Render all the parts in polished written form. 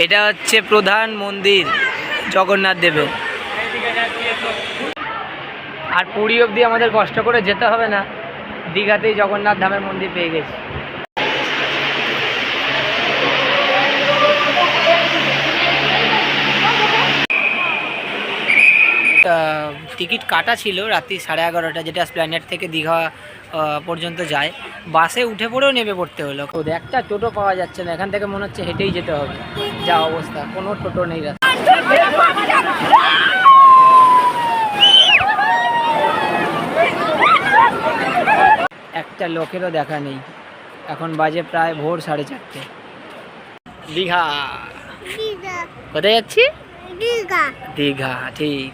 এটা হচ্ছে প্রধান মন্দির জগন্নাথ দেবের। আর পুরী অবধি আমাদের কষ্ট করে যেতে হবে না, দীঘাতেই জগন্নাথ ধামের মন্দির পেয়ে গেছি। টিকিট কাটা ছিল রাত্রি 11:30, যেটা এসপ্ল্যানেড থেকে দীঘা পর্যন্ত যায়। বাসে উঠে পড়েও নেমে পড়তে হলো। একটা টোটো পাওয়া যাচ্ছে না, এখান থেকে মনে হচ্ছে হেঁটেই যেতে হবে, যা অবস্থা, কোনো টোটো নেই রাস্তা। একটা লোকেরও দেখা নেই। এখন বাজে প্রায় ভোর 4:30। দীঘা, কোথায় যাচ্ছি? দীঘা, ঠিক।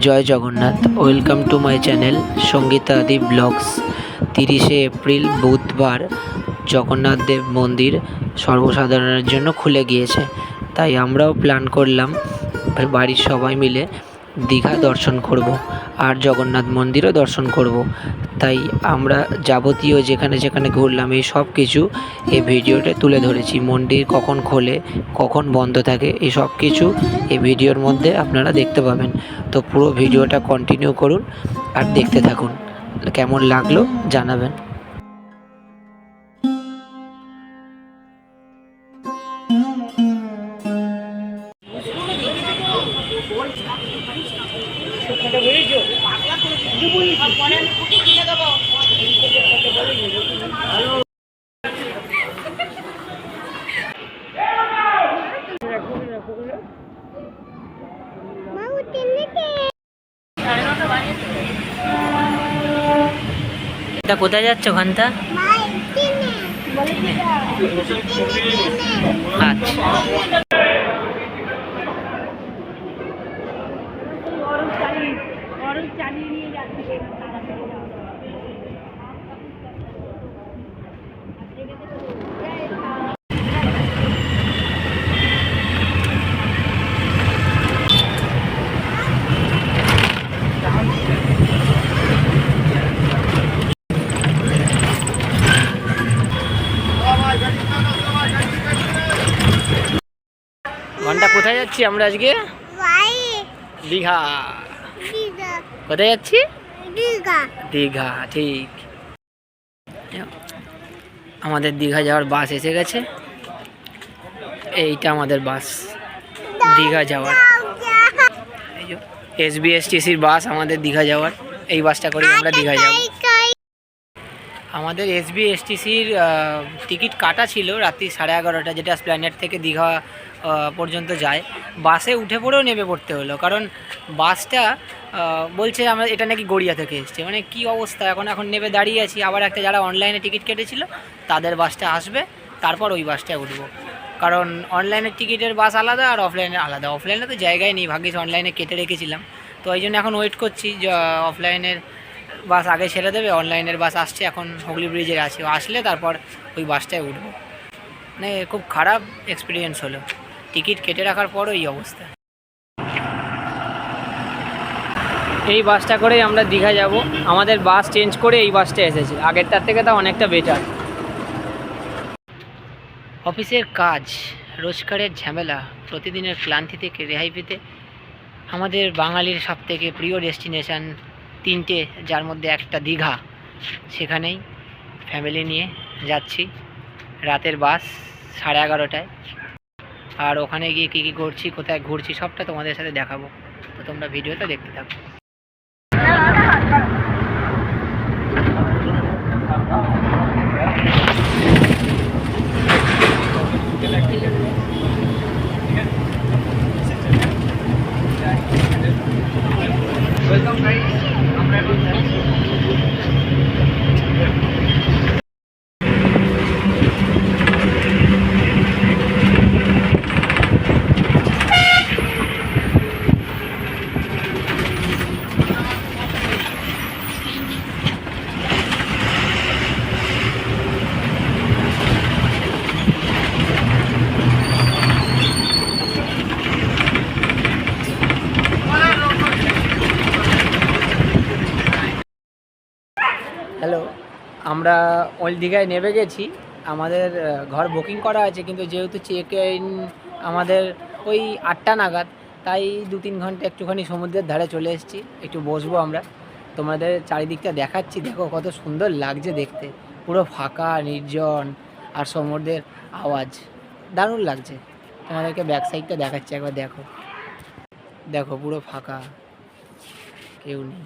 জয় Jagannath, welcome to my channel Sangeeta Adi vlogs. 30শে April বুধবার জগন্নাথ দেব মন্দির সর্বসাধারণের জন্য খুলে গিয়েছে, তাই আমরাও প্ল্যান করলাম বাড়ির সবাই মিলে দীঘা দর্শন করব আর জগন্নাথ মন্দিরও দর্শন করব। তাই আমরা যাবতীয় যেখানে যেখানে ঘুরলাম এই সব কিছু এই ভিডিওতে তুলে ধরেছি। মন্দির কখন খোলে, কখন বন্ধ থাকে, এই সব কিছু এই ভিডিওর মধ্যে আপনারা দেখতে পাবেন। তো পুরো ভিডিওটা কন্টিনিউ করুন আর দেখতে থাকুন। কেমন লাগলো জানাবেন। এটা কোথায় যাচ্ছ ঘন্টা? আচ্ছা, ঘন্টা কোথায় যাচ্ছি আমরা আজকে? দীঘা। কোথায় যাচ্ছি? দীঘা, ঠিক। আমাদের দীঘা যাওয়ার বাস এসে গেছে। এইটা আমাদের বাস দীঘা যাওয়ার, SBSTCর বাস আমাদের দীঘা যাওয়ার। এই বাসটা করে আমরা দীঘা যাব। আমাদের SBSTCর টিকিট কাটা ছিল রাত্রি 11:30, যেটা এসপ্ল্যানেড থেকে দীঘা পর্যন্ত যায়। বাসে উঠে পড়েও নেমে পড়তে হলো, কারণ বাসটা বলছে আমরা এটা নাকি গড়িয়া থেকে এসছে। মানে কি অবস্থা, এখন নেমে দাঁড়িয়ে আছি। আবার একটা যারা অনলাইনে টিকিট কেটেছিল তাদের বাসটা আসবে, তারপর ওই বাসটায় উঠবো। কারণ অনলাইনের টিকিটের বাস আলাদা আর অফলাইনের আলাদা। অফলাইনে তো জায়গায় নেই, ভাগ্যিস অনলাইনে কেটে রেখেছিলাম। তো ওই জন্য এখন ওয়েট করছি যে অফলাইনের বাস আগে ছেড়ে দেবে, অনলাইনের বাস আসছে, এখন হুগলি ব্রিজে আছে, আসলে তারপর ওই বাসটায় উঠবো। মানে খুব খারাপ এক্সপিরিয়েন্স হলো, টিকিট কেটে রাখার পরও এই অবস্থা। এই বাসটা করেই আমরা দীঘা যাব। আমাদের বাস চেঞ্জ করে এই বাসটা এসেছে, আগেরটার থেকে তা অনেকটা বেটার। অফিসের কাজ, রোজগারের ঝামেলা, প্রতিদিনের ক্লান্তি থেকে রেহাই পেতে আমাদের বাঙালির সবথেকে প্রিয় ডেস্টিনেশান 3টে, যার মধ্যে একটা দীঘা। সেখানেই ফ্যামিলি নিয়ে যাচ্ছি। রাতের বাস 11:30টায়। আর ওখানে গিয়ে কী কী করছি, কোথায় ঘুরছি, সবটা তোমাদের সাথে দেখাবো। তো তোমরা ভিডিওটা দেখতে থাকো। হ্যালো, আমরা ওল্ড দীঘায় নেমে গেছি। আমাদের ঘর বুকিং করা আছে, কিন্তু যেহেতু চেক ইন আমাদের ওই 8টা নাগাদ, তাই 2-3 ঘন্টা একটুখানি সমুদ্রের ধারে চলে এসেছি, একটু বসবো আমরা। তোমাদের চারিদিকটা দেখাচ্ছি, দেখো কত সুন্দর লাগছে দেখতে, পুরো ফাঁকা নির্জন আর সমুদ্রের আওয়াজ, দারুণ লাগছে। তোমাদেরকে ব্যাক সাইডটা দেখাচ্ছি, একবার দেখো, দেখো পুরো ফাঁকা, কেউ নেই,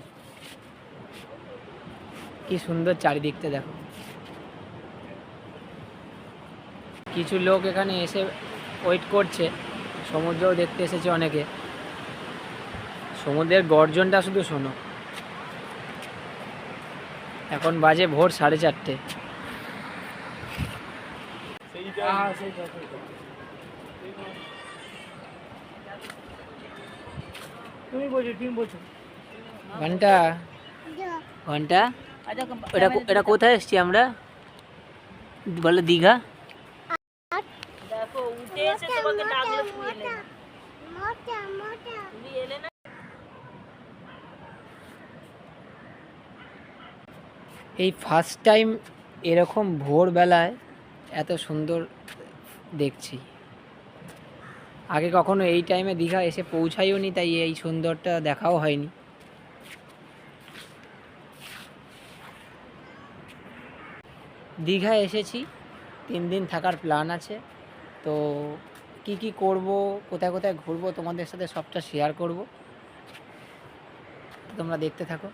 কি সুন্দর চারিদিকটা দেখো। কিছু লোক এখানে এসে ওয়েট করছে, সমুদ্রও দেখতে এসেছে অনেকে। সমুদ্রের গর্জনটা শুধু শোনো। এখন বাজে ভোর 4:30। ঘন্টা ঘন্টা এটা কোথায় এসছি আমরা বলো? দীঘা। এই ফার্স্ট টাইম এরকম ভোরবেলায় এত সুন্দর দেখছি। আগে কখনো এই টাইমে দীঘা এসে পৌঁছাইও নি, তাই এই সুন্দরটা দেখাও হয়নি। দীঘা এসেছি, 3 দিন থাকার প্ল্যান আছে। তো কি কি করব, কোথায় কোথায় ঘুরবো, তোমাদের সাথে সবটা শেয়ার করব, তোমরা দেখতে থাকো।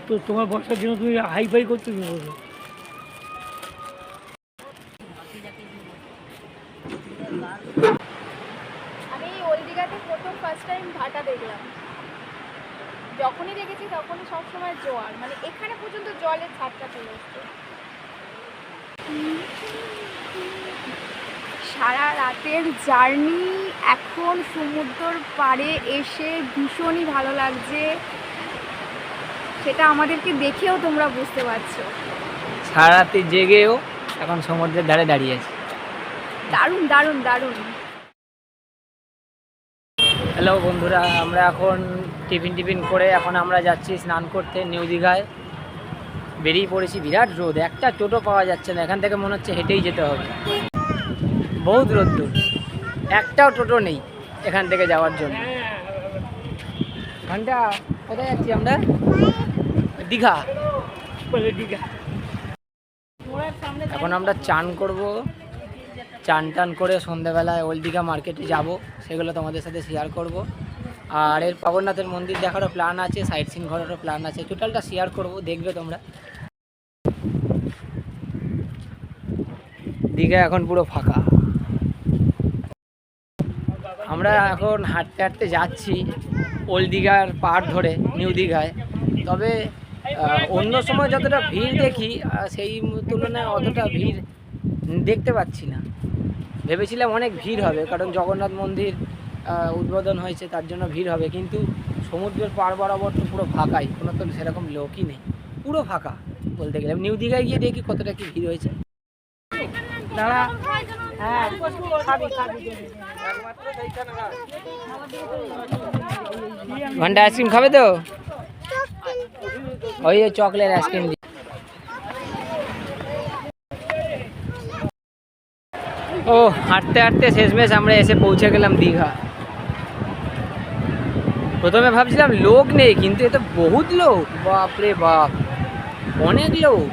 তো তোমার বর্ষার জন্য তুমি হাই ফাই করতে বলবে। আমি ওই দীঘাতে প্রথম ফার্স্ট টাইম ভাটা দেখলাম। যখনই দেখেছি তখনই সবসময় জোয়ার, মানে এখানে পর্যন্ত জলের ছাটটা চলে এসছে। সারা রাতের জার্নি, এখন সমুদ্রের পাড়ে এসে ভীষণই ভালো লাগছে, সেটা আমাদেরকে দেখেও তোমরা বুঝতে পারছো। সারা রাতে জেগেও এখন সমুদ্রের ধারে দাঁড়িয়ে আছি, দারুণ দারুণ দারুণ। হ্যালো বন্ধুরা, আমরা এখন টিফিন করে এখন আমরা যাচ্ছি স্নান করতে নিউ দীঘায়। বেরিয়ে পড়েছি, বিরাট রোদ, একটা টোটো পাওয়া যাচ্ছে না, এখান থেকে মনে হচ্ছে হেঁটেই যেতে হবে, বহুত রোদ্দুর, একটাও টোটো নেই এখান থেকে যাওয়ার জন্য। ঘন্টা কোথায় যাচ্ছি আমরা? দীঘা। এখন আমরা চান করব, চান করে সন্ধ্যাবেলায় ওল্ড দীঘা মার্কেটে যাব, সেগুলো তোমাদের সাথে শেয়ার করব। আর এর পাবননাথের মন্দির দেখারও প্ল্যান আছে, সাইট সিন ঘোরারও প্ল্যান আছে, টোটালটা শেয়ার করব, দেখবে তোমরা। দীঘা এখন পুরো ফাঁকা। আমরা এখন হাঁটতে হাঁটতে যাচ্ছি ওল্ড দীঘার পাড় ধরে নিউ দীঘায়। তবে অন্য সময় যতটা ভিড় দেখি সেই তুলনায় অতটা ভিড় দেখতে পাচ্ছি না। ভেবেছিলাম অনেক ভিড় হবে, কারণ জগন্নাথ মন্দির উদ্বোধন হয়েছে, তার জন্য ভিড় হবে, কিন্তু সমুদ্রের পাড় বরাবর তো পুরো ফাঁকাই, কোনো তো সেরকম লোকই নেই, পুরো ফাঁকা বলতে গেলে। নিউ দীঘায় গিয়ে দেখি কতটা কি ভিড় হয়েছে। দাঁড়া, হ্যাঁ ঘন্টা আইসক্রিম খাবে তো? ওই চকলেট আইসক্রিম। ও হাঁটতে হাঁটতে শেষমেশ আমরা এসে পৌঁছে গেলাম দীঘা। প্রথমে ভাবছিলাম লোক নেই, কিন্তু এ তো বহুত লোক, বাপরে বাপ, অনেক লোক।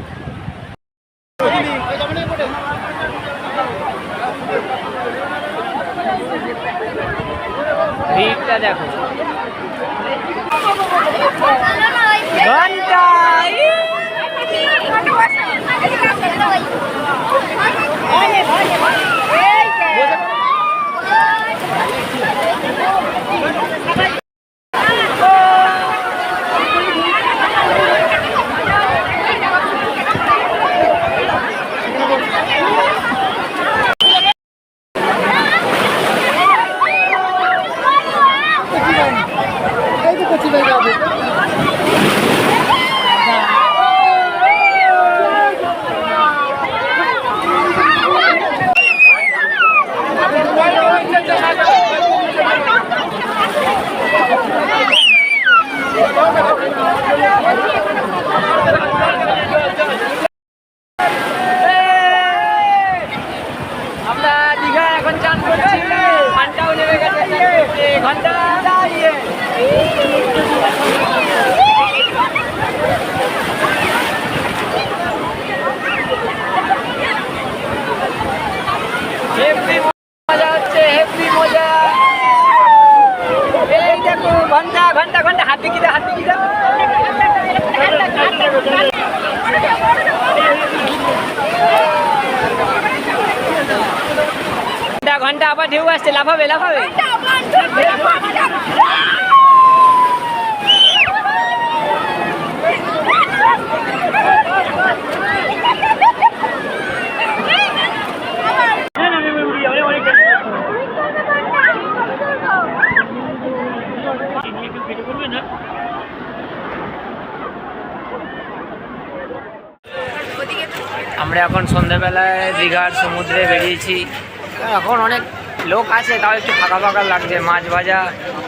ভিড়টা দেখো, ঘন্টা ঘন্টা আবার ঢেউ আসছে, লাফাবে লাফাবে। আমরা এখন সন্ধ্যাবেলায় দীঘার সমুদ্রে বেরিয়েছি। এখন অনেক লোক আছে, তাও একটু ফাঁকা ফাঁকা লাগছে। মাছ ভাজা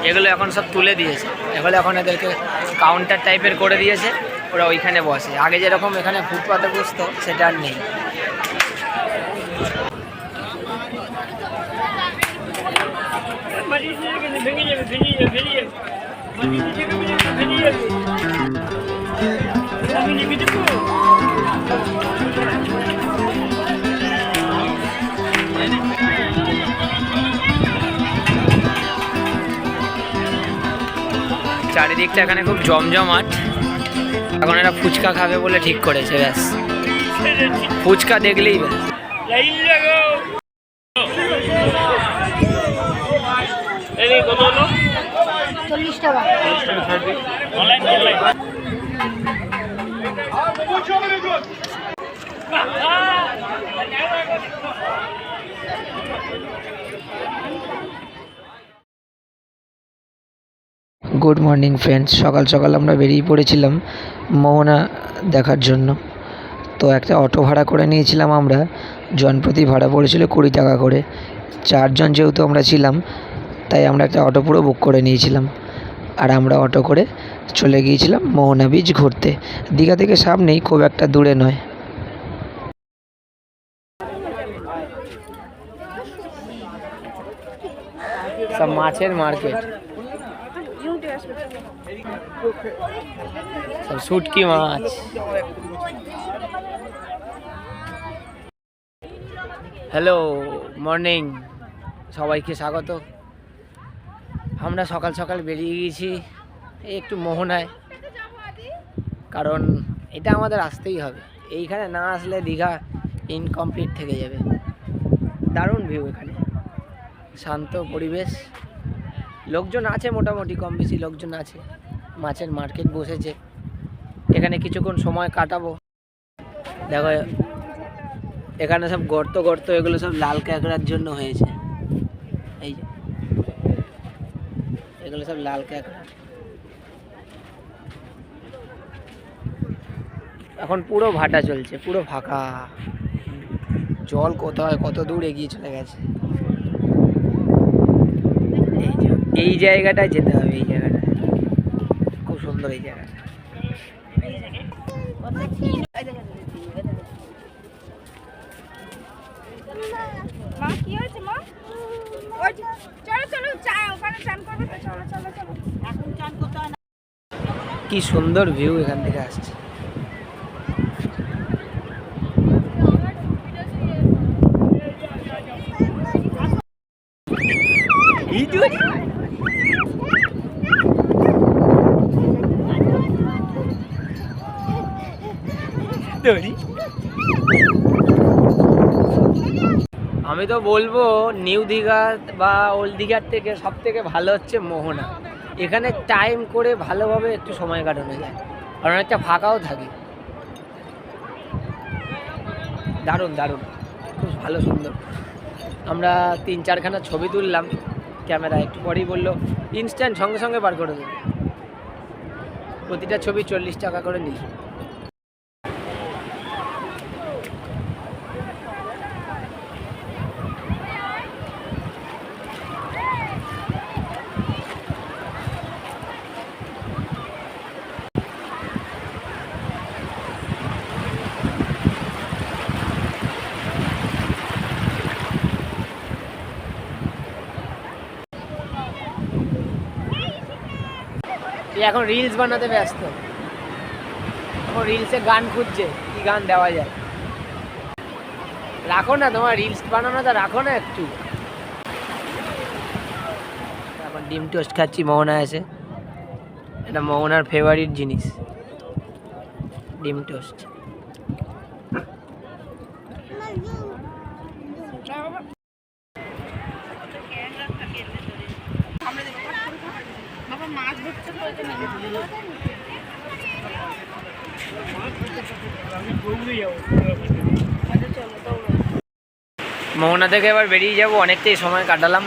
এগুলো এখন সব তুলে দিয়েছে, এগুলো এখন এদেরকে কাউন্টার টাইপের করে দিয়েছে, ওরা ওইখানে বসে। আগে যেরকম এখানে ফুটপাতে বসতো সেটা আর নেই। চারিদিকটা এখানে খুব জমজমাট। এখন এরা ফুচকা খাবে বলে ঠিক করেছে, ব্যাস ফুচকা দেখলেই ব্যাস। গুড মর্নিং ফ্রেন্ডস, সকাল সকাল আমরা বেরিয়ে পড়েছিলাম মোহনা দেখার জন্য। তো একটা অটো ভাড়া করে নিয়েছিলাম আমরা, জনপ্রতি ভাড়া পড়েছিল 20 টাকা করে। 4 জন যেহেতু আমরা ছিলাম, তাই আমরা একটা অটো পুরো বুক করে নিয়েছিলাম। আর আমরা অটো করে চলে গিয়েছিলাম মোহনা বিচ ঘুরতে। দীঘা থেকে সামনেই, খুব একটা দূরে নয়। সব মাছের মার্কেট, সব শুটকি মাছ। হ্যালো মর্নিং, সবাইকে স্বাগত। আমরা সকাল সকাল বেরিয়ে গিয়েছি একটু মোহনায়, কারণ এটা আমাদের আসতেই হবে। এইখানে না আসলে দীঘা ইনকমপ্লিট থেকে যাবে। দারুণ ভিউ, এখানে শান্ত পরিবেশ, লোকজন আছে মোটামুটি, কম বেশি লোকজন আছে। মাছের মার্কেট বসেছে, এখানে কিছুক্ষণ সময় কাটাবো। দেখো এখানে সব গর্ত গর্ত, এগুলো সব লাল কাঁকড়ার জন্য হয়েছে। এই যে এগুলো সব লাল কাঁকড়া। এখন পুরো ভাটা চলছে, পুরো ফাঁকা। জল কোথায় কত দূর এগিয়ে চলে গেছে। এই জায়গাটায় যেতে হবে, এই জায়গাটায় খুব সুন্দর। এই জায়গাটা মা কি হয়েছে মা? চলো চলো ওখানে চান করবে তো, চলো চলো চলো। এখন চান করতে হয় না। কি সুন্দর ভিউ এখান থেকে আসছে। আমি তো বলবো নিউ দীঘা বা ওল্ড দীঘার থেকে সব থেকে ভালো হচ্ছে মোহনা। এখানে টাইম করে ভালোভাবে একটু সময় কাটানো যায়, আর অনেকটা ফাঁকাও থাকে। দারুণ দারুণ, খুব ভালো সুন্দর। আমরা 3-4খানা ছবি তুললাম ক্যামেরা, একটু পরেই বললো ইনস্ট্যান্ট সঙ্গে সঙ্গে বার করে দেবে। প্রতিটা ছবি 40 টাকা করে নিই। এখন রিলস বানাতে ব্যস্ত, এখন রিলসে গান খুঁজছে কি গান দেওয়া যায়। রাখো না তোমার রিলস বানানোটা, রাখো না একটু। এখন ডিম টোস্ট খাচ্ছি মোহনা এসে। এটা মোহনার ফেভারিট জিনিস, ডিম টোস্ট। মোহনা থেকে এবার বেরিয়ে যাব, অনেকটাই সময় কাটালাম,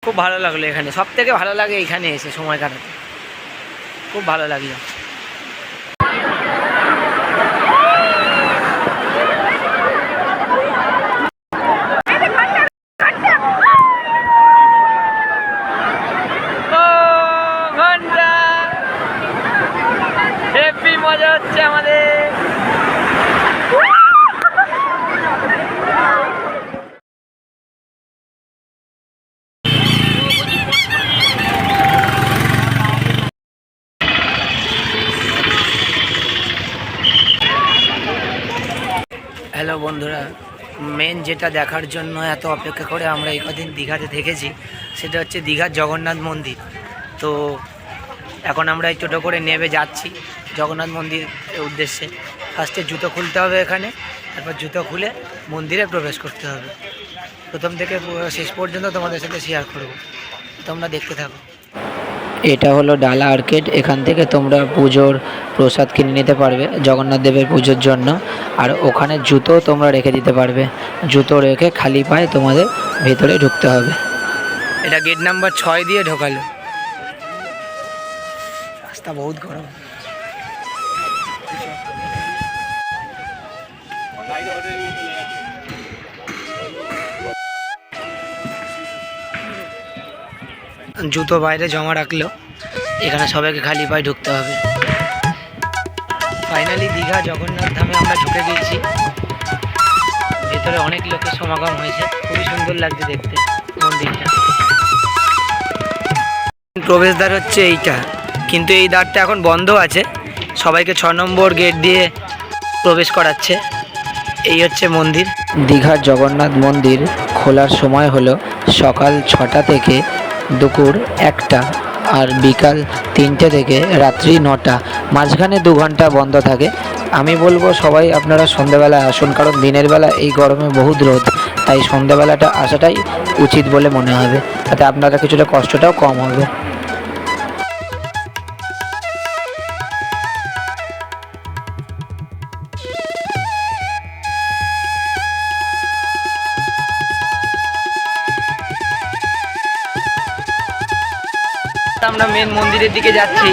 খুব ভালো লাগলো এখানে। সব থেকে ভালো লাগে এখানে এসে সময় কাটাতে, খুব ভালো লাগলো। হেপি মজা হচ্ছে আমাদের। হ্যালো বন্ধুরা, মেন যেটা দেখার জন্য এত অপেক্ষা করে আমরা এই কদিন দীঘাতে থেকেছি সেটা হচ্ছে দীঘার জগন্নাথ মন্দির। তো এখন আমরা এই টোটো করে নেমে যাচ্ছি জগন্নাথ মন্দিরের উদ্দেশ্যে। ফার্স্টে জুতো খুলতে হবে এখানে, তারপর জুতো খুলে মন্দিরে প্রবেশ করতে হবে। প্রথম থেকে শেষ পর্যন্ত তোমাদের সাথে শেয়ার করব, তোমরা দেখতে থাকো। এটা হলো ডালা আর্কেড, এখান থেকে তোমরা পুজোর প্রসাদ কিনে নিতে পারবে জগন্নাথ দেবের পুজোর জন্য। আর ওখানে জুতো তোমরা রেখে দিতে পারবে, জুতো রেখে খালি পায়ে তোমাদের ভেতরে ঢুকতে হবে। এটা গেট নাম্বার 6 দিয়ে ঢোকালো। রাস্তা বহুত গরম। জুতো বাইরে জমা রাখলো, এখানে সবাইকে খালি পায়ে ঢুকতে হবে। ফাইনালি দীঘা জগন্নাথ ধামে আমরা ঢুকে গিয়েছি। ভেতরে অনেক লোকের সমাগম হয়েছে, খুবই সুন্দর লাগছে দেখতে মন্দিরটা। প্রবেশদ্বার হচ্ছে এইটা, কিন্তু এই দ্বারটা এখন বন্ধ আছে, সবাইকে 6 নম্বর গেট দিয়ে প্রবেশ করাচ্ছে। এই হচ্ছে মন্দির। দীঘার জগন্নাথ মন্দির খোলার সময় হলো সকাল 6টা থেকে দুপুর 1টা, আর বিকাল 3টে থেকে রাত্রি 9টা, মাঝখানে 2 ঘন্টা বন্ধ থাকে। আমি বলবো সবাই আপনারা সন্ধ্যাবেলা আসুন, কারণ দিনের বেলা এই গরমে বহুত রোদ, তাই সন্ধ্যাবেলাটা আসাটাই উচিত বলে মনে হবে, তাতে আপনারা কিছুটা কষ্টটাও কম হবে। আমরা মেন মন্দিরের দিকে যাচ্ছি।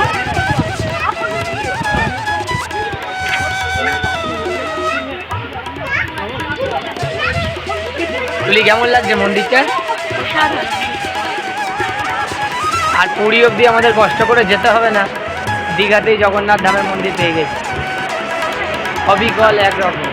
তুলি কেমন লাগছে মন্দিরটা? আর পুরী অবধি আমাদের কষ্ট করে যেতে হবে না, দীঘাতেই জগন্নাথ ধামের মন্দির পেয়ে গেছি, অবিকল একরকম।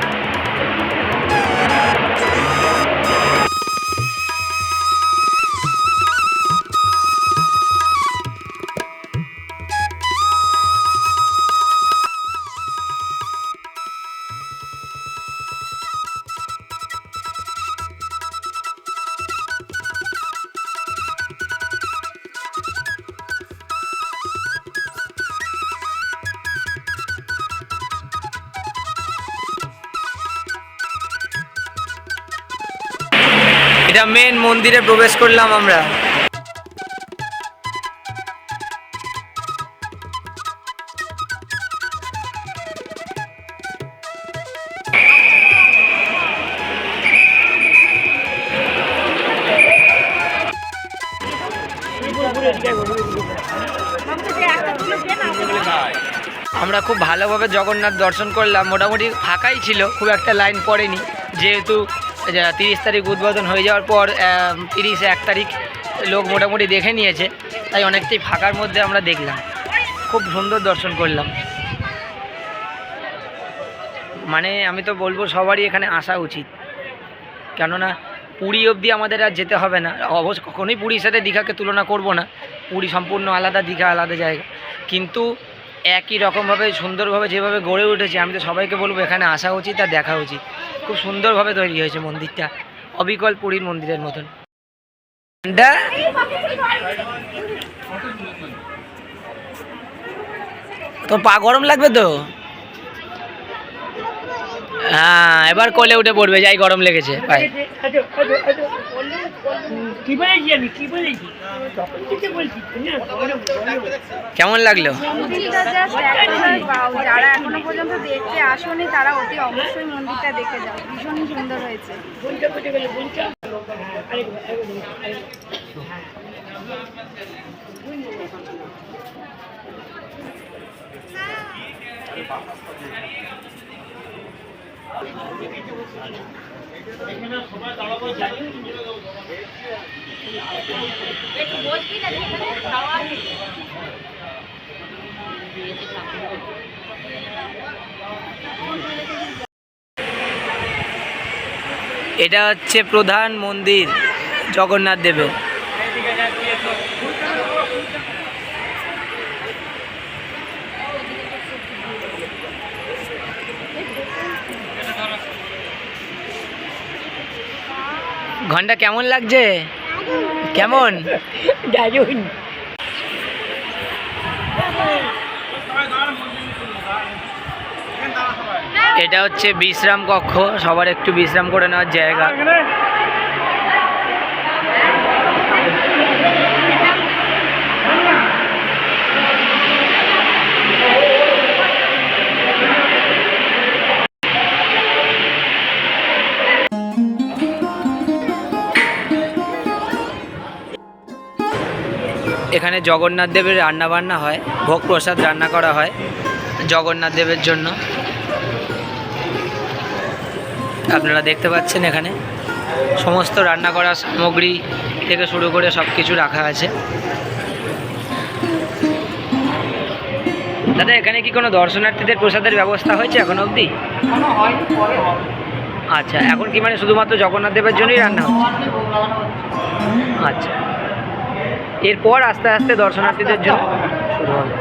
এটা মেন মন্দিরে প্রবেশ করলাম আমরা। আমরা খুব ভালোভাবে জগন্নাথ দর্শন করলাম, মোটামুটি ফাঁকাই ছিল, খুব একটা লাইন পড়েনি, যেহেতু 30 তারিখ উদ্বোধন হয়ে যাওয়ার পর 31 তারিখ লোক মোটামুটি দেখে নিয়েছে, তাই অনেকটাই ফাঁকার মধ্যে আমরা দেখলাম, খুব সুন্দর দর্শন করলাম। মানে আমি তো বলবো সবারই এখানে আসা উচিত, কেননা পুরী অবধি আমাদের আর যেতে হবে না। অবশ্য কখনোই পুরীর সাথে দীঘাকে তুলনা করব না, পুরী সম্পূর্ণ আলাদা, দীঘা আলাদা জায়গা, কিন্তু একই রকমভাবে সুন্দরভাবে যেভাবে গড়ে উঠেছে, আমি তো সবাইকে বলবো এখানে আসা উচিত আর দেখা উচিত। খুব সুন্দরভাবে তৈরি হয়েছে মন্দিরটা, অবিকল পুরীর মন্দিরের মতন। তো পা গরম লাগবে তো। হ্যাঁ এবার কোলে উঠে পড়বে, যাই গরম লেগেছে পায়ে। কি বলেছি আমি, কি বলেছি তখন থেকে বলছি না, কেমন লাগলো? মন্দিরটা just একবার wow, যারা এখনো পর্যন্ত দেখতে আসোনি তারা অতি অবশ্যই মন্দিরটা দেখে যাও, ভীষণ সুন্দর হয়েছে। বলতে বলতে গেলে বলতে এটা হচ্ছে প্রধান মন্দির জগন্নাথ দেবের। ঘন্টা কেমন লাগছে? কেমন? দারুণ। এটা হচ্ছে বিশ্রাম কক্ষ, সবার একটু বিশ্রাম করে নেওয়ার জায়গা। এখানে জগন্নাথ দেবের রান্না বান্না হয়, ভোগ প্রসাদ রান্না করা হয় জগন্নাথ দেবের জন্য। আপনারা দেখতে পাচ্ছেন এখানে সমস্ত রান্না করার সামগ্রী থেকে শুরু করে সব কিছু রাখা আছে। দাদা এখানে কি কোনো দর্শনার্থীদের প্রসাদের ব্যবস্থা হয়েছে এখনো অবধি? আচ্ছা, এখন কি মানে শুধুমাত্র জগন্নাথ দেবের জন্যই রান্না হচ্ছে? আচ্ছা, এরপর আস্তে আস্তে দর্শনার্থীদের জন্য শুরু হবে।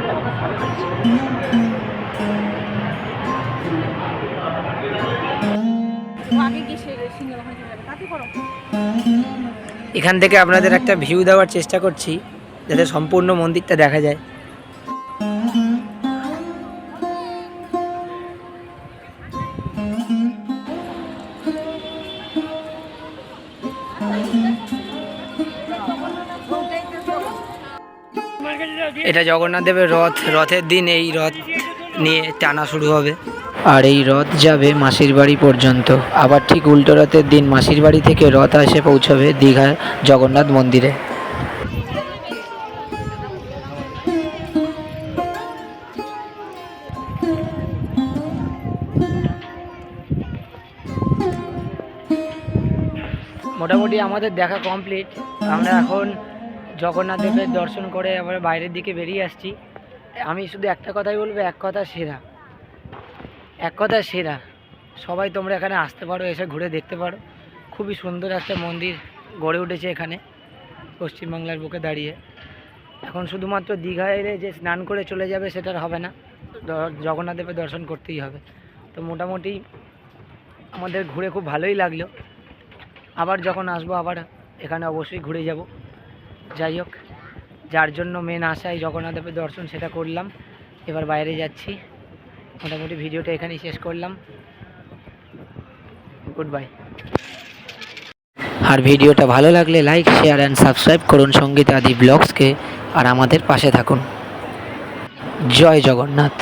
এখান থেকে আপনাদের একটা ভিউ দেওয়ার চেষ্টা করছি যাতে সম্পূর্ণ মন্দিরটা দেখা যায়। এটা জগন্নাথ দেবের রথ, রথের দিন এই রথ নিয়ে টানা শুরু হবে। আর এই রথ যাবে মাসির বাড়ি পর্যন্ত, আবার ঠিক উল্টো রথের দিন মাসির বাড়ি থেকে রথ এসে পৌঁছবে দীঘার জগন্নাথ মন্দিরে। মোটামুটি আমাদের দেখা কমপ্লিট। আমরা এখন জগন্নাথ দেবের দর্শন করে আবার বাইরের দিকে বেরিয়ে আসছি। আমি শুধু একটা কথাই বলবো, এক কথা সেরা, এক কথা সেরা। সবাই তোমরা এখানে আসতে পারো, এসে ঘুরে দেখতে পারো। খুবই সুন্দর একটা মন্দির গড়ে উঠেছে এখানে পশ্চিমবাংলার বুকে দাঁড়িয়ে। এখন শুধুমাত্র দীঘায় এলে যে স্নান করে চলে যাবে সেটার হবে না, জগন্নাথ দেবের দর্শন করতেই হবে। তো মোটামুটি আমাদের ঘুরে খুব ভালোই লাগলো। আবার যখন আসবো আবার এখানে অবশ্যই ঘুরে যাব। যাই হোক, যার জন্য মেন আসা এই জগন্নাথ দেবের দর্শন সেটা করলাম। এবার বাইরে যাচ্ছি। মোটামুটি ভিডিওটা এখানেই শেষ করলাম। Good bye. আর ভিডিওটা ভালো লাগলে লাইক, শেয়ার অ্যান্ড সাবস্ক্রাইব করুন সঙ্গীত আদি ব্লগসকে, আর আমাদের পাশে থাকুন। জয় জগন্নাথ।